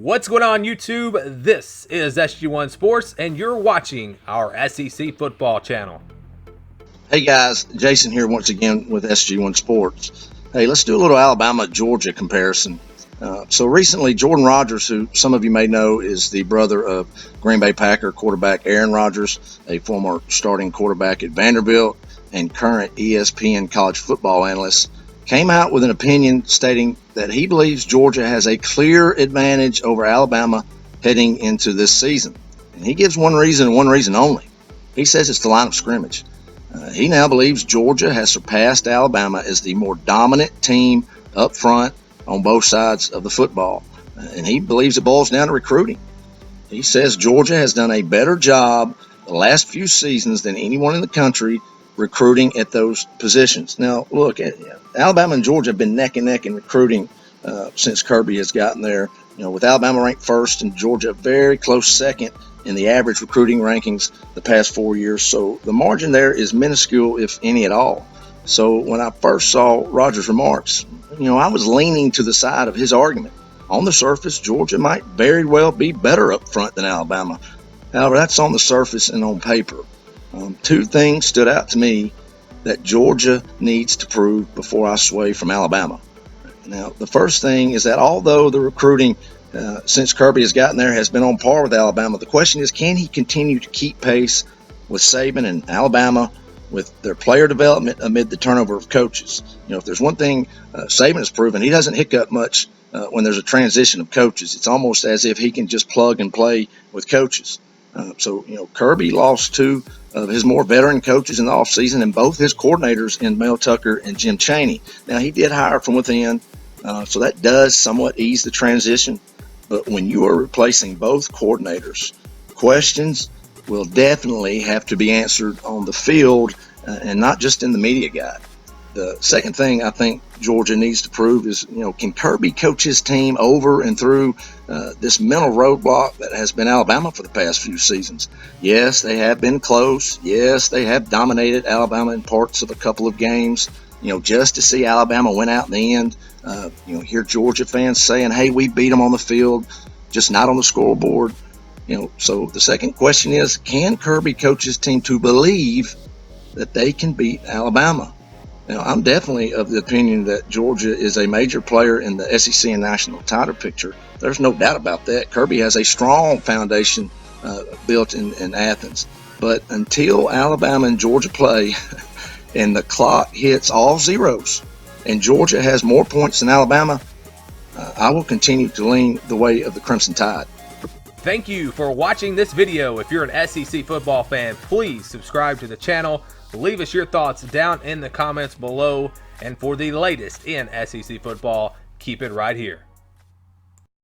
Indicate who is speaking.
Speaker 1: What's going on, YouTube? This is SG1 Sports, and you're watching our SEC football channel.
Speaker 2: Hey guys, Jason here once again with SG1 Sports. Hey, let's do a little Alabama-Georgia comparison. So recently, Jordan Rodgers, who some of you may know is the brother of Green Bay Packer quarterback Aaron Rodgers, a former starting quarterback at Vanderbilt and current ESPN college football analyst, came out with an opinion stating that he believes Georgia has a clear advantage over Alabama heading into this season. And he gives one reason and one reason only. He says it's the line of scrimmage. He now believes Georgia has surpassed Alabama as the more dominant team up front on both sides of the football. And he believes it boils down to recruiting. He says Georgia has done a better job the last few seasons than anyone in the country recruiting at those positions. Now, look, Alabama and Georgia have been neck and neck in recruiting since Kirby has gotten there. You know, with Alabama ranked first and Georgia very close second in the average recruiting rankings the past 4 years. So the margin there is minuscule, if any at all. So when I first saw Rodgers' remarks, I was leaning to the side of his argument. On the surface, Georgia might very well be better up front than Alabama. However, that's on the surface and on paper. Two things stood out to me that Georgia needs to prove before I sway from Alabama. Now, the first thing is that although the recruiting since Kirby has gotten there has been on par with Alabama, the question is, can he continue to keep pace with Saban and Alabama with their player development amid the turnover of coaches? If there's one thing Saban has proven, he doesn't hiccup much when there's a transition of coaches. It's almost as if he can just plug and play with coaches. So Kirby lost two of his more veteran coaches in the offseason, and both his coordinators in Mel Tucker and Jim Chaney. Now, he did hire from within, so that does somewhat ease the transition. But when you are replacing both coordinators, questions will definitely have to be answered on the field and not just in the media guide. The second thing I think Georgia needs to prove is, can Kirby coach his team over and through this mental roadblock that has been Alabama for the past few seasons? Yes, they have been close. Yes, they have dominated Alabama in parts of a couple of games. Just to see Alabama win out in the end. Hear Georgia fans saying, hey, we beat them on the field, just not on the scoreboard. So the second question is, can Kirby coach his team to believe that they can beat Alabama? I'm definitely of the opinion that Georgia is a major player in the SEC and national title picture. There's no doubt about that. Kirby has a strong foundation built in Athens. But until Alabama and Georgia play and the clock hits all zeros and Georgia has more points than Alabama, I will continue to lean the way of the Crimson Tide.
Speaker 1: Thank you for watching this video. If you're an SEC football fan, please subscribe to the channel. Leave us your thoughts down in the comments below. And for the latest in SEC football, keep it right here.